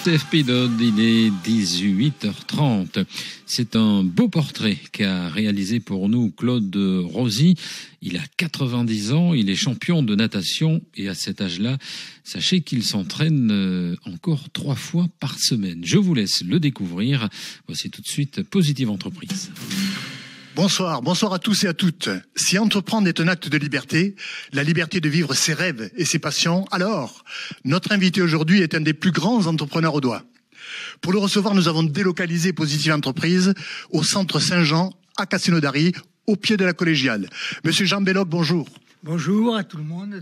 TFP Dod, il est 18h30. C'est un beau portrait qu'a réalisé pour nous Claude Rosy. Il a 90 ans, il est champion de natation et à cet âge-là, sachez qu'il s'entraîne encore 3 fois par semaine. Je vous laisse le découvrir. Voici tout de suite Positive Entreprise. Bonsoir à tous et à toutes. Si entreprendre est un acte de liberté, la liberté de vivre ses rêves et ses passions, alors notre invité aujourd'hui est un des plus grands entrepreneurs au doigt. Pour le recevoir, nous avons délocalisé Positive Entreprise au centre Saint-Jean, à Castelnaudary, au pied de la collégiale. Monsieur Jean Belloc, bonjour. Bonjour à tout le monde,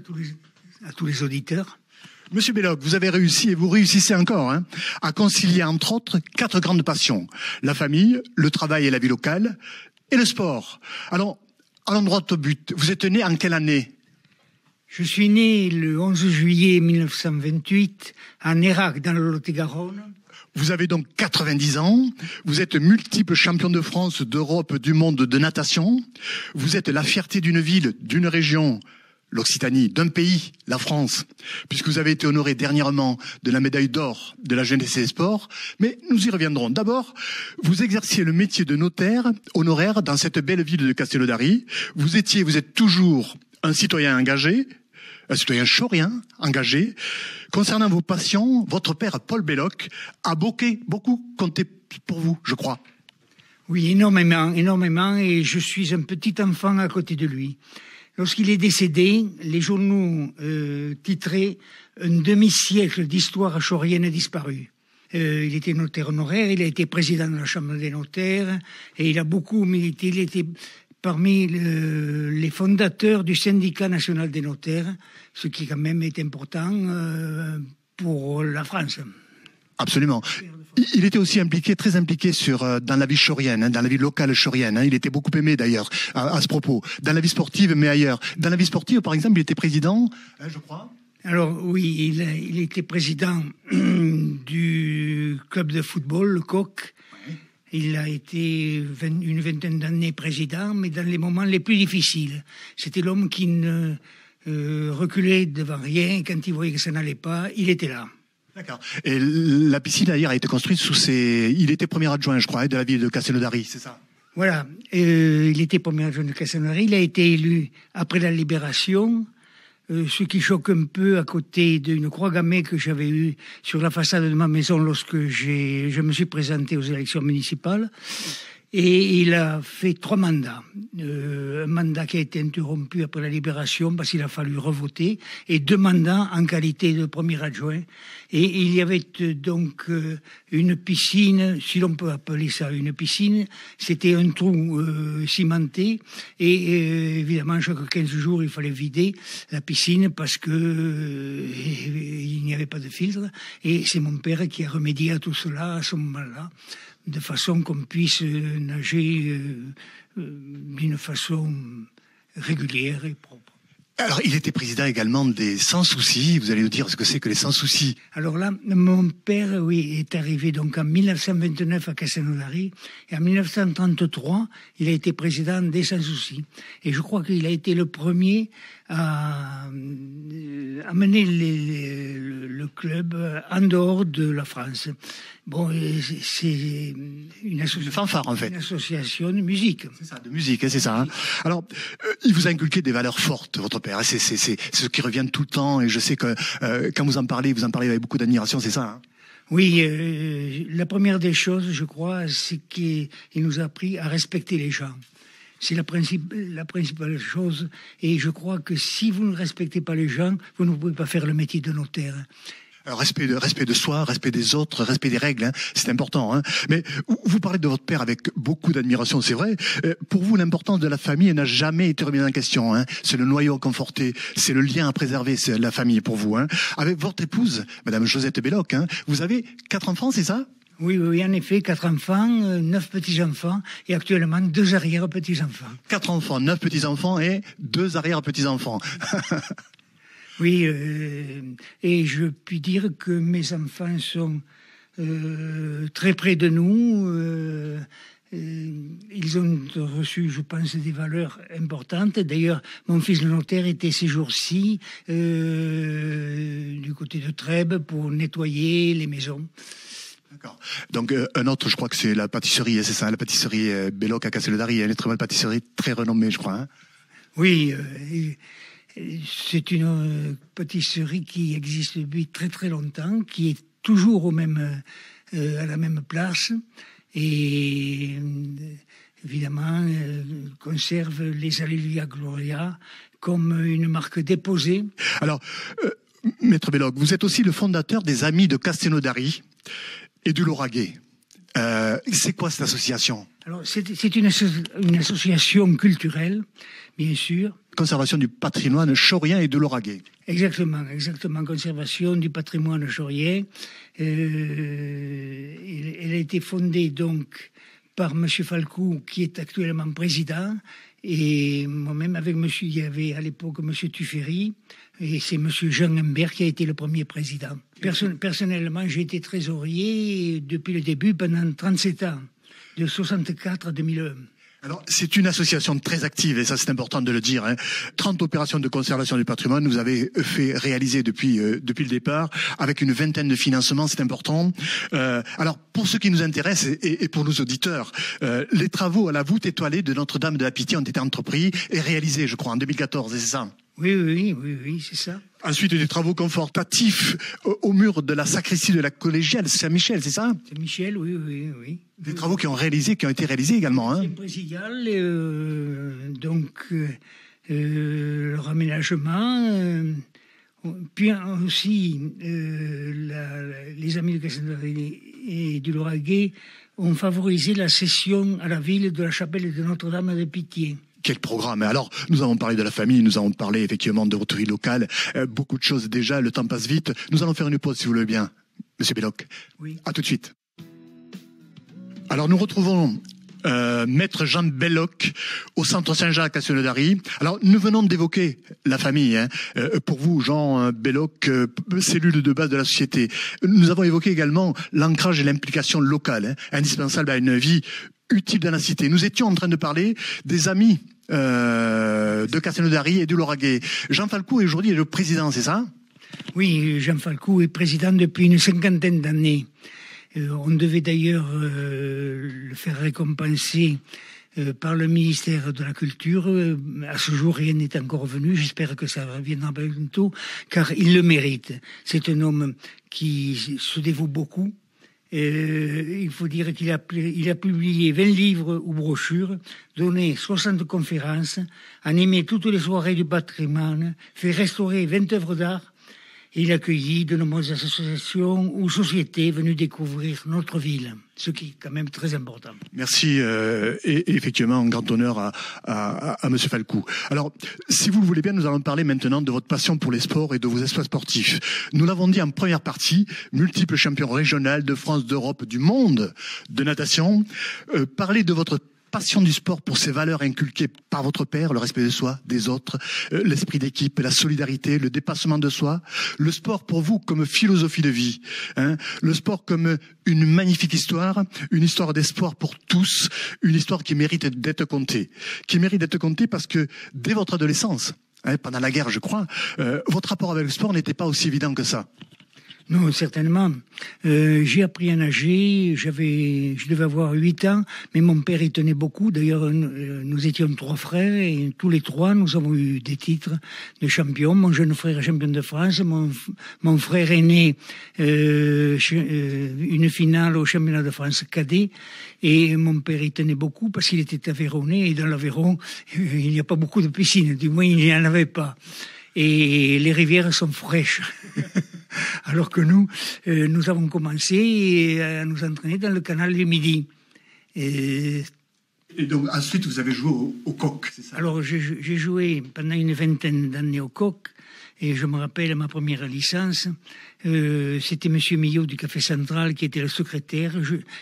à tous les auditeurs. Monsieur Belloc, vous avez réussi et vous réussissez encore à concilier entre autres 4 grandes passions. La famille, le travail et la vie locale, et le sport. Alors, allons droit au but. Vous êtes né en quelle année? Je suis né le 11 juillet 1928 à Nérac, dans le Lot-et-Garonne. Vous avez donc 90 ans. Vous êtes multiple champion de France, d'Europe, du monde de natation. Vous êtes la fierté d'une ville, d'une région, l'Occitanie, d'un pays, la France, puisque vous avez été honoré dernièrement de la médaille d'or de la jeunesse et des sports. Mais nous y reviendrons. D'abord, vous exerciez le métier de notaire honoraire dans cette belle ville de Castelnaudary. Vous êtes toujours un citoyen engagé, un citoyen chaurien engagé. Concernant vos passions, votre père, Paul Belloc, a beaucoup compté pour vous, je crois. Oui, énormément, et je suis un petit enfant à côté de lui. Lorsqu'il est décédé, les journaux titraient « Un demi-siècle d'histoire chaurienne disparue ». Il était notaire honoraire, il a été président de la Chambre des notaires, et il a beaucoup milité. Il était parmi les fondateurs du syndicat national des notaires, ce qui quand même est important pour la France. Absolument. Il était aussi très impliqué dans la vie chaurienne, dans la vie locale chaurienne. Il était beaucoup aimé d'ailleurs à ce propos. Dans la vie sportive, mais ailleurs. Dans la vie sportive, par exemple, il était président, je crois. Alors oui, il était président du club de football, le Coq. Oui. Il a été une vingtaine d'années président, mais dans les moments les plus difficiles. C'était l'homme qui ne reculait devant rien. Quand il voyait que ça n'allait pas, il était là. D'accord. Et la piscine, d'ailleurs, a été construite il était premier adjoint, je crois, de la ville de Castelnaudary, c'est ça? Voilà. Il était premier adjoint de Castelnaudary. Il a été élu après la Libération, ce qui choque un peu à côté d'une croix gammée que j'avais eue sur la façade de ma maison lorsque je me suis présenté aux élections municipales. Et il a fait 3 mandats. Un mandat qui a été interrompu après la Libération parce qu'il a fallu revoter, et 2 mandats en qualité de premier adjoint. Et il y avait donc une piscine, si l'on peut appeler ça une piscine, c'était un trou cimenté, et évidemment chaque 15 jours il fallait vider la piscine parce que il n'y avait pas de filtre, et c'est mon père qui a remédié à tout cela à ce moment-là, de façon qu'on puisse nager d'une façon régulière et propre. Alors, il était président également des Sans Soucis. Vous allez nous dire ce que c'est que les Sans Soucis. Alors là, mon père, oui, est arrivé donc en 1929 à Castelnaudary, et en 1933, il a été président des Sans Soucis. Et je crois qu'il a été le premier à mener le club en dehors de la France. Bon, c'est une association. Fanfare, en fait. Une association de musique. C'est ça, de musique, c'est ça. Alors, il vous a inculqué des valeurs fortes, votre père. C'est ce qui revient tout le temps, et je sais que quand vous en parlez avec beaucoup d'admiration, c'est ça. Oui, la première des choses, je crois, c'est qu'il nous a appris à respecter les gens. C'est la principale chose, et je crois que si vous ne respectez pas les gens, vous ne pouvez pas faire le métier de notaire. Alors, respect de soi, respect des autres, respect des règles, c'est important. Mais vous parlez de votre père avec beaucoup d'admiration, c'est vrai. Pour vous, l'importance de la famille n'a jamais été remise en question. C'est le noyau à conforter, c'est le lien à préserver, c'est la famille pour vous. Avec votre épouse, Madame Josette Belloc, vous avez 4 enfants, c'est ça? Oui, en effet, 4 enfants, 9 petits-enfants, et actuellement 2 arrière-petits-enfants. 4 enfants, 9 petits-enfants et 2 arrière-petits-enfants. Oui, et je puis dire que mes enfants sont très près de nous, ils ont reçu, je pense, des valeurs importantes. D'ailleurs, mon fils le notaire était ces jours-ci du côté de Trèbes pour nettoyer les maisons. D'accord. Donc un autre, je crois que c'est la pâtisserie, c'est ça, la pâtisserie Belloc à Castelnaudary, une très bonne pâtisserie, très renommée, je crois. Hein. Oui, c'est une pâtisserie qui existe depuis très très longtemps, qui est toujours à la même place et évidemment conserve les Alleluia Gloria comme une marque déposée. Alors, Maître Belloc, vous êtes aussi le fondateur des Amis de Castelnaudary et du Lauragais. C'est quoi cette association? Alors, c'est une association culturelle, bien sûr. Conservation du patrimoine chaurien et de Lauragais. Exactement, conservation du patrimoine chaurien. Elle a été fondée donc par M. Falcou, qui est actuellement président, et moi-même avec monsieur, il y avait à l'époque M. Tuffery, et c'est M. Jean Humbert qui a été le premier président. Personnellement, j'ai été trésorier depuis le début pendant 37 ans, de 64 à 2001. Alors, c'est une association très active, et ça c'est important de le dire. 30 opérations de conservation du patrimoine, vous avez fait réaliser depuis le départ, avec une vingtaine de financements, c'est important. Alors, pour ceux qui nous intéressent et pour nos auditeurs, les travaux à la voûte étoilée de Notre-Dame de la Pitié ont été entrepris et réalisés, je crois, en 2014, c'est ça? Oui, c'est ça. Ensuite, des travaux confortatifs au mur de la sacristie de la collégiale Saint-Michel, c'est ça? Saint-Michel, oui. Des travaux qui ont été réalisés également. Hein. Présidial, donc le raménagement, puis aussi les Amis de Castelnaudary et du Lauragais ont favorisé la cession à la ville de la chapelle de Notre-Dame de Pitié. Quel programme! Alors, nous avons parlé de la famille, nous avons parlé effectivement de votre vie locale, beaucoup de choses déjà, le temps passe vite. Nous allons faire une pause si vous le voulez bien, Monsieur Belloc. Oui. À tout de suite. Alors, nous retrouvons Maître Jean Belloc au Centre Saint-Jean à Castelnaudary. Alors, nous venons d'évoquer la famille. Pour vous, Jean Belloc, cellule de base de la société. Nous avons évoqué également l'ancrage et l'implication locale, indispensable à une vie utile dans la cité. Nous étions en train de parler des Amis de Castelnaudary et du Lauragais. Jean Falcou est aujourd'hui le président, c'est ça? Oui, Jean Falcou est président depuis une 50aine d'années. On devait d'ailleurs le faire récompenser par le ministère de la Culture. À ce jour, rien n'est encore venu. J'espère que ça reviendra bientôt, car il le mérite. C'est un homme qui se dévoue beaucoup. Il faut dire qu'il a publié 20 livres ou brochures, donné 60 conférences, animé toutes les soirées du patrimoine, fait restaurer 20 œuvres d'art. Il accueillit de nombreuses associations ou sociétés venues découvrir notre ville, ce qui est quand même très important. Merci, et effectivement, un grand honneur à Monsieur Falcou. Alors, si vous le voulez bien, nous allons parler maintenant de votre passion pour les sports et de vos exploits sportifs. Nous l'avons dit en première partie, multiple champion régional de France, d'Europe, du monde de natation. Parler de votre passion du sport pour ses valeurs inculquées par votre père, le respect de soi, des autres, l'esprit d'équipe, la solidarité, le dépassement de soi, le sport pour vous comme philosophie de vie, le sport comme une magnifique histoire, une histoire d'espoir pour tous, une histoire qui mérite d'être contée, parce que dès votre adolescence, pendant la guerre je crois, votre rapport avec le sport n'était pas aussi évident que ça. Non, certainement. J'ai appris à nager, je devais avoir 8 ans, mais mon père y tenait beaucoup. D'ailleurs, nous étions 3 frères et tous les 3, nous avons eu des titres de champions. Mon jeune frère est champion de France, mon frère aîné, une finale au championnat de France cadet, et mon père y tenait beaucoup parce qu'il était aveyronnais, et dans l'Aveyron, il n'y a pas beaucoup de piscines, du moins il n'y en avait pas. Et les rivières sont fraîches. Alors que nous avons commencé à nous entraîner dans le canal du Midi. Et donc ensuite vous avez joué au coq, c'est ça? Alors j'ai joué pendant une vingtaine d'années au coq, Et je me rappelle ma première licence, c'était Monsieur Millot du Café Central qui était le secrétaire.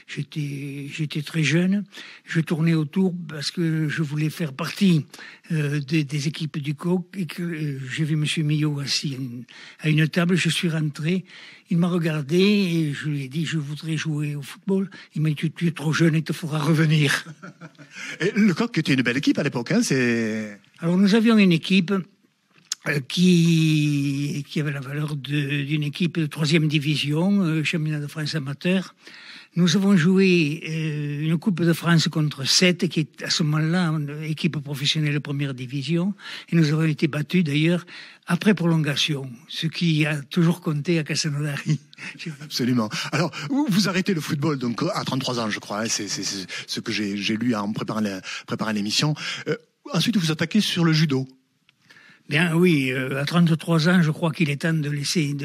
J'étais très jeune. Je tournais autour parce que je voulais faire partie des équipes du COQ et que j'ai vu Monsieur Millot assis à une table. Je suis rentré. Il m'a regardé et je lui ai dit je voudrais jouer au football. Il m'a dit tu es trop jeune, il te faudra revenir. Et le COQ était une belle équipe à l'époque, hein, Alors nous avions une équipe qui avait la valeur d'une équipe de 3e division, championnat de France amateur. Nous avons joué une Coupe de France contre 7, qui est à ce moment-là une équipe professionnelle de 1re division. Et nous avons été battus d'ailleurs après prolongation, ce qui a toujours compté à Castelnaudary. Absolument. Alors, vous arrêtez le football donc à 33 ans, je crois. Hein, c'est ce que j'ai lu en préparant l'émission. Ensuite, vous attaquez sur le judo. Bien oui, à 33 ans, je crois qu'il est temps de laisser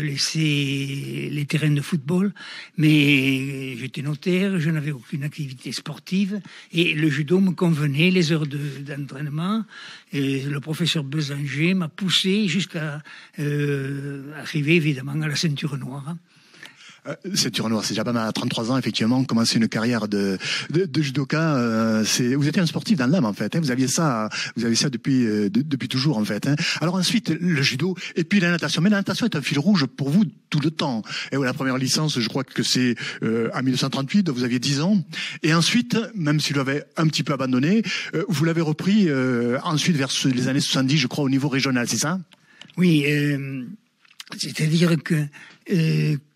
les terrains de football. Mais j'étais notaire, je n'avais aucune activité sportive et le judo me convenait, les heures d'entraînement. Et le professeur Besanger m'a poussé jusqu'à arriver évidemment à la ceinture noire. Ceinture noire, c'est déjà pas mal. À 33 ans, effectivement, commencer une carrière de judoka, vous étiez un sportif dans l'âme, en fait. Hein, vous aviez ça depuis toujours, en fait. Hein. Alors ensuite, le judo et puis la natation. Mais la natation est un fil rouge pour vous tout le temps. Et la première licence, je crois que c'est en 1938, vous aviez 10 ans. Et ensuite, même si vous l'avez un petit peu abandonné, vous l'avez repris ensuite vers les années 70, je crois, au niveau régional, c'est ça? Oui, c'est-à-dire que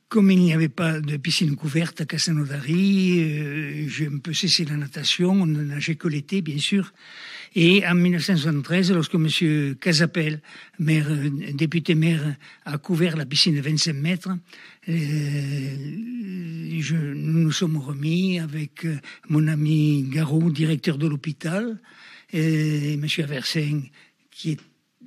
comme il n'y avait pas de piscine couverte à Castelnaudary, j'ai un peu cessé la natation, on ne nageait que l'été, bien sûr. Et en 1973, lorsque M. Casapel, député maire, a couvert la piscine de 25 mètres, nous nous sommes remis avec mon ami Garot, directeur de l'hôpital, et M. Aversin, qui est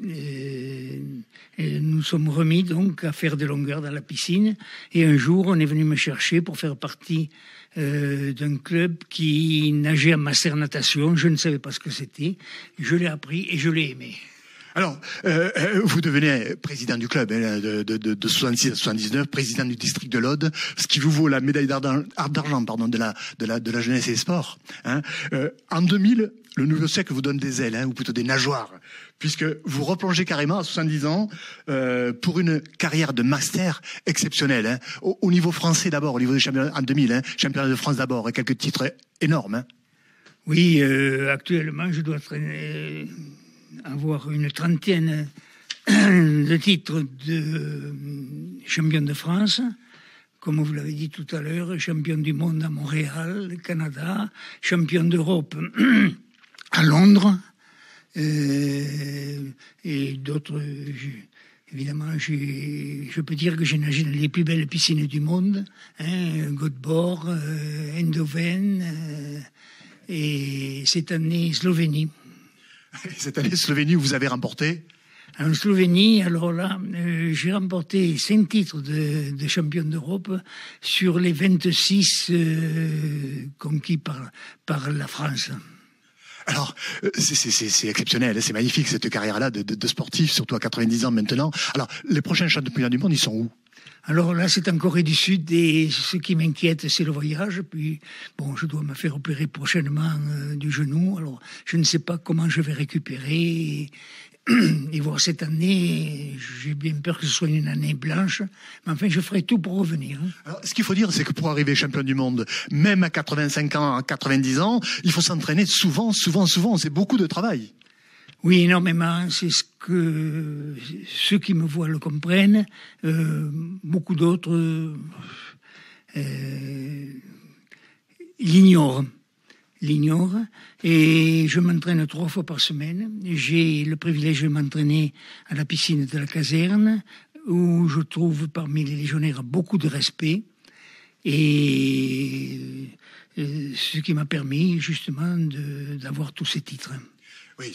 et nous sommes remis donc à faire des longueurs dans la piscine. Et un jour, on est venu me chercher pour faire partie d'un club qui nageait en master natation. Je ne savais pas ce que c'était. Je l'ai appris et je l'ai aimé. Alors, vous devenez président du club de 66 à 79, président du district de l'Aude, ce qui vous vaut la médaille d'argent de la jeunesse et des sports. Hein. En 2000, le nouveau siècle vous donne des ailes, ou plutôt des nageoires, puisque vous replongez carrément à 70 ans pour une carrière de master exceptionnelle. Hein. Au niveau français d'abord, au niveau des championnats en 2000, championnat de France d'abord, et quelques titres énormes. Hein. Oui, actuellement, je dois avoir une trentaine de titres de champion de France, comme vous l'avez dit tout à l'heure, champion du monde à Montréal, Canada, champion d'Europe à Londres, et d'autres. Évidemment, je peux dire que j'ai nagé dans les plus belles piscines du monde, Göteborg, Eindhoven, et cette année Slovénie. Cette année, Slovénie, vous avez remporté? En Slovénie, alors là, j'ai remporté 5 titres de champion d'Europe sur les 26 conquis par la France. Alors, c'est exceptionnel, c'est magnifique cette carrière-là de sportif, surtout à 90 ans maintenant. Alors, les prochains championnats du monde, ils sont où? Alors là, c'est en Corée du Sud et ce qui m'inquiète, c'est le voyage. Puis, bon, je dois me faire opérer prochainement du genou. Alors, je ne sais pas comment je vais récupérer. Et voir cette année, j'ai bien peur que ce soit une année blanche. Mais enfin, je ferai tout pour revenir. Alors, ce qu'il faut dire, c'est que pour arriver champion du monde, même à 85 ans, à 90 ans, il faut s'entraîner souvent. C'est beaucoup de travail. Oui, énormément. C'est ce que ceux qui me voient le comprennent. Beaucoup d'autres l'ignorent. Et je m'entraîne 3 fois par semaine. J'ai le privilège de m'entraîner à la piscine de la caserne, où je trouve parmi les légionnaires beaucoup de respect. Et ce qui m'a permis justement d'avoir tous ces titres. Oui,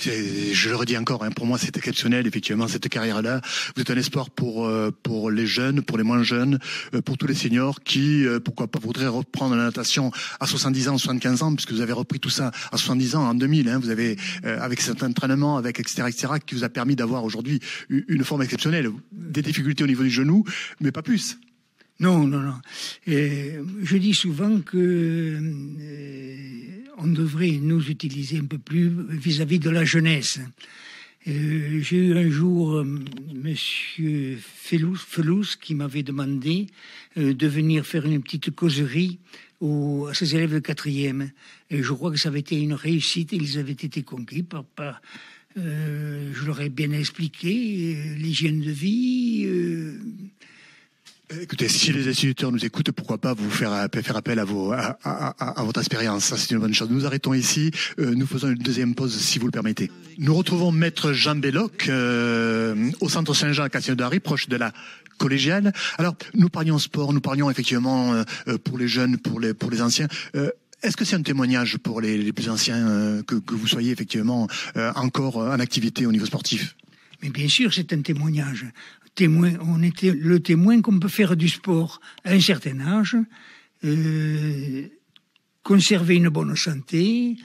je le redis encore, pour moi c'est exceptionnel, effectivement, cette carrière-là. Vous êtes un espoir pour les jeunes, pour les moins jeunes, pour tous les seniors qui, pourquoi pas, voudraient reprendre la natation à 70 ans, 75 ans, puisque vous avez repris tout ça à 70 ans, en 2000. Vous avez, avec cet entraînement, avec etc., qui vous a permis d'avoir aujourd'hui une forme exceptionnelle. Des difficultés au niveau du genou, mais pas plus. Non. Je dis souvent que on devrait nous utiliser un peu plus vis-à-vis de la jeunesse. J'ai eu un jour Monsieur Felous qui m'avait demandé de venir faire une petite causerie à ses élèves de 4e. Et je crois que ça avait été une réussite. Ils avaient été conquis par je leur ai bien expliqué l'hygiène de vie. Écoutez, si les instituteurs nous écoutent, pourquoi pas vous faire appel à votre expérience. Ça, c'est une bonne chose. Nous arrêtons ici. Nous faisons une deuxième pause, si vous le permettez. Nous retrouvons Maître Jean Belloc au Centre Saint-Jean à Castelnaudary, proche de la collégiale. Alors, nous parlions sport, nous parlions effectivement pour les jeunes, pour les anciens. Est-ce que c'est un témoignage pour les plus anciens que vous soyez effectivement encore en activité au niveau sportif? Mais bien sûr, c'est un témoignage. On était le témoin qu'on peut faire du sport à un certain âge, conserver une bonne santé,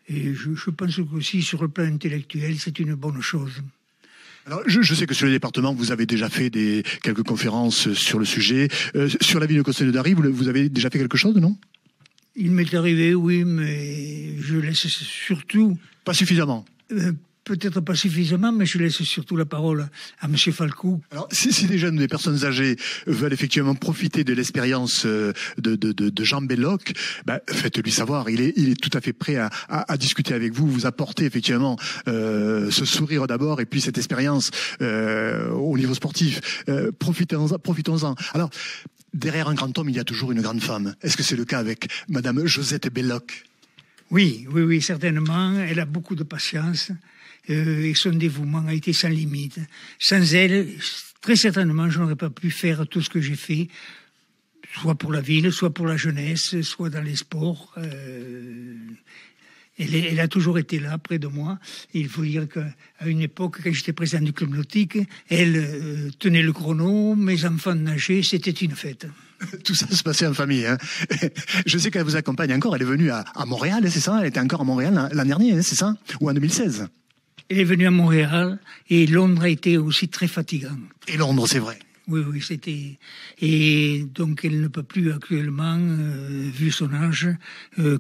et je pense qu'aussi sur le plan intellectuel, c'est une bonne chose. Alors, je sais que sur le département, vous avez déjà fait quelques conférences sur le sujet. Sur la ville de Castelnaudary, vous avez déjà fait quelque chose, non? Il m'est arrivé, oui, mais je laisse surtout... Pas suffisamment. Peut-être pas suffisamment, mais je laisse surtout la parole à M. Falcou. Alors, si des jeunes ou des personnes âgées veulent effectivement profiter de l'expérience de Jean Belloc, faites-lui savoir. Il est tout à fait prêt à discuter avec vous, vous apporter effectivement ce sourire d'abord et puis cette expérience au niveau sportif. Profitons-en. Alors, derrière un grand homme, il y a toujours une grande femme. Est-ce que c'est le cas avec Madame Josette Belloc? Oui, certainement. Elle a beaucoup de patience. Et son dévouement a été sans limite. Sans elle, très certainement, je n'aurais pas pu faire tout ce que j'ai fait, soit pour la ville, soit pour la jeunesse, soit dans les sports. Elle a toujours été là, près de moi. Et il faut dire qu'à une époque, quand j'étais président du club nautique, elle tenait le chrono, mes enfants nageaient, c'était une fête. Tout ça se passait en famille. Je sais qu'elle vous accompagne encore. Elle est venue à Montréal, c'est ça? Elle était encore à Montréal l'an dernier, c'est ça? Ou en 2016? Elle est venue à Montréal et Londres a été aussi très fatigant. Et Londres, c'est vrai. Oui, c'était... Et donc, elle ne peut plus actuellement, vu son âge,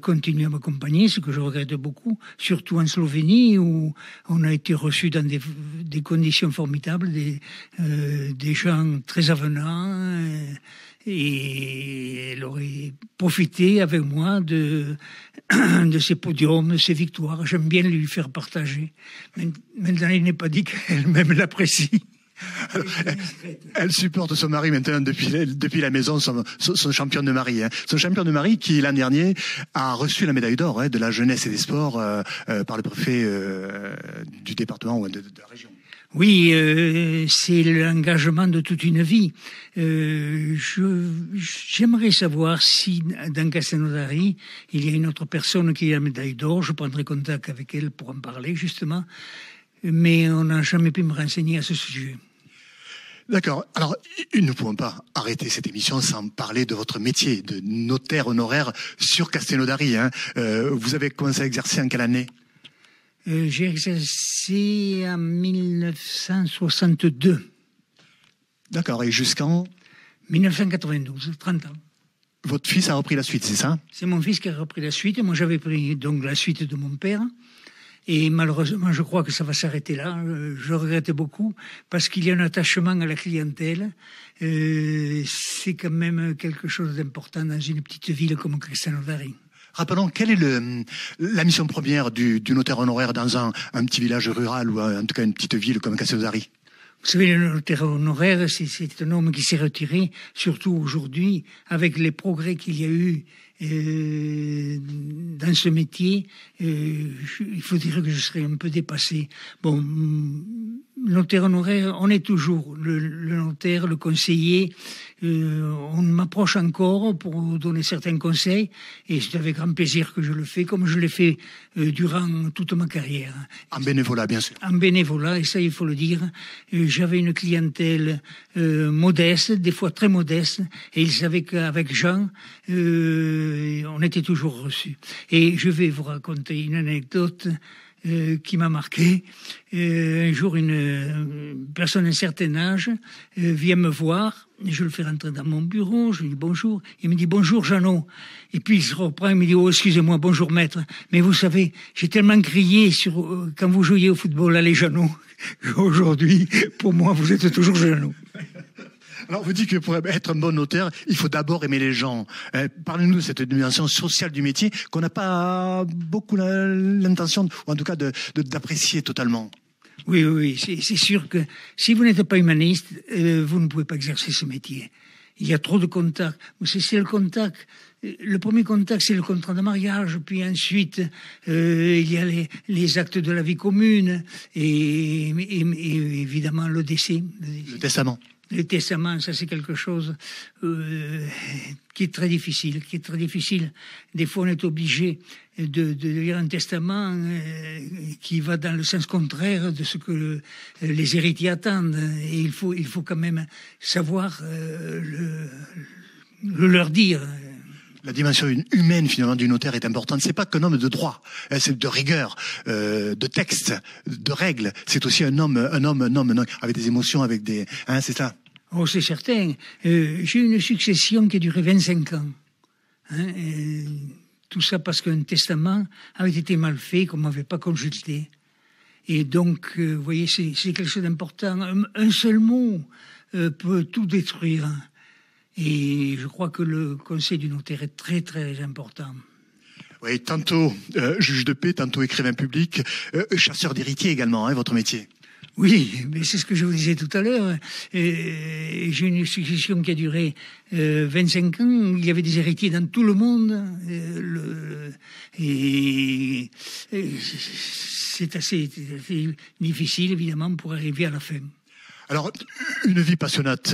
continuer à m'accompagner, ce que je regrette beaucoup, surtout en Slovénie, où on a été reçus dans des conditions formidables, des gens très avenants, et elle aurait profité avec moi de ses podiums, de ses victoires. J'aime bien lui faire partager. Maintenant, il n'est pas dit qu'elle-même l'apprécie. Elle supporte son mari maintenant depuis la maison, son champion de mari. Son champion de mari qui, l'an dernier, a reçu la médaille d'or de la jeunesse et des sports par le préfet du département ou de la région. Oui, c'est l'engagement de toute une vie. J'aimerais savoir si dans Castelnaudary, il y a une autre personne qui a la médaille d'or. Je prendrai contact avec elle pour en parler, justement. Mais on n'a jamais pu me renseigner à ce sujet. D'accord. Alors, nous ne pouvons pas arrêter cette émission sans parler de votre métier de notaire honoraire sur Castelnaudary. Vous avez commencé à exercer en quelle année? J'ai exercé en 1962. D'accord. Et jusqu'en 1992, 30 ans. Votre fils a repris la suite, c'est ça? C'est mon fils qui a repris la suite. Moi, j'avais pris donc la suite de mon père. Et malheureusement, je crois que ça va s'arrêter là. Je regrette beaucoup parce qu'il y a un attachement à la clientèle. C'est quand même quelque chose d'important dans une petite ville comme Castelnaudary. Rappelons, quelle est la mission première du notaire honoraire dans un petit village rural ou en tout cas une petite ville comme Castelnaudary? Vous savez, le notaire honoraire, c'est un homme qui s'est retiré, surtout aujourd'hui, avec les progrès qu'il y a eu dans ce métier, il faut dire que je serais un peu dépassé. Bon, notaire honoraire, on est toujours le notaire, le conseiller. On m'approche encore pour donner certains conseils, et c'est avec grand plaisir que je le fais, comme je l'ai fait durant toute ma carrière. En bénévolat, bien sûr. En bénévolat, et ça il faut le dire. J'avais une clientèle modeste, des fois très modeste, et ils savaient qu'avec Jean, on était toujours reçus. Et je vais vous raconter une anecdote qui m'a marqué. Un jour, une personne d'un certain âge vient me voir. Je le fais rentrer dans mon bureau, je lui dis bonjour. Il me dit bonjour Jeannot. Et puis il se reprend, il me dit oh excusez-moi, bonjour maître. Mais vous savez, j'ai tellement crié quand vous jouiez au football, allez Jeannot. Aujourd'hui, pour moi, vous êtes toujours Jeannot. Alors, vous dites que pour être un bon notaire, il faut d'abord aimer les gens. Parlez-nous de cette dimension sociale du métier qu'on n'a pas beaucoup l'intention, ou en tout cas d'apprécier totalement. Oui, c'est sûr que si vous n'êtes pas humaniste, vous ne pouvez pas exercer ce métier. Il y a trop de contacts. C'est le contact. Le premier contact, c'est le contrat de mariage, puis ensuite il y a les actes de la vie commune et évidemment le décès. Le testament. Le testament, ça c'est quelque chose qui est très difficile, Des fois, on est obligé de lire un testament qui va dans le sens contraire de ce que les héritiers attendent. Et il faut quand même savoir le leur dire. La dimension humaine, finalement, du notaire est importante. C'est pas qu'un homme de droit, c'est de rigueur, de texte, de règles. C'est aussi un homme avec des émotions, avec des, c'est ça. Oh, c'est certain. J'ai une succession qui a duré 25 ans. Tout ça parce qu'un testament avait été mal fait, qu'on m'avait pas consulté. Et donc, vous voyez, c'est quelque chose d'important. Un seul mot peut tout détruire. Et je crois que le conseil du notaire est très, très important. Oui, tantôt juge de paix, tantôt écrivain public, chasseur d'héritiers également, votre métier. Oui, mais c'est ce que je vous disais tout à l'heure. J'ai une succession qui a duré 25 ans. Il y avait des héritiers dans tout le monde. C'est assez difficile, évidemment, pour arriver à la fin. Alors, une vie passionnante,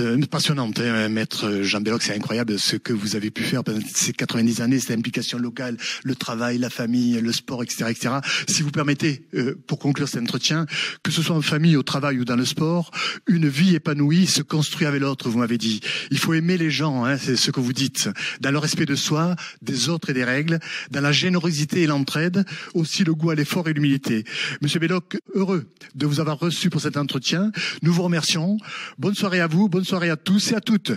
maître Jean Belloc, c'est incroyable ce que vous avez pu faire pendant ces 90 années, cette implication locale, le travail, la famille, le sport, etc., etc. Si vous permettez, pour conclure cet entretien, que ce soit en famille, au travail ou dans le sport, une vie épanouie se construit avec l'autre, vous m'avez dit. Il faut aimer les gens, c'est ce que vous dites, dans le respect de soi, des autres et des règles, dans la générosité et l'entraide, aussi le goût à l'effort et l'humilité. Monsieur Belloc, heureux de vous avoir reçu pour cet entretien. Nous vous remercions. Bonne soirée à vous, bonne soirée à tous et à toutes.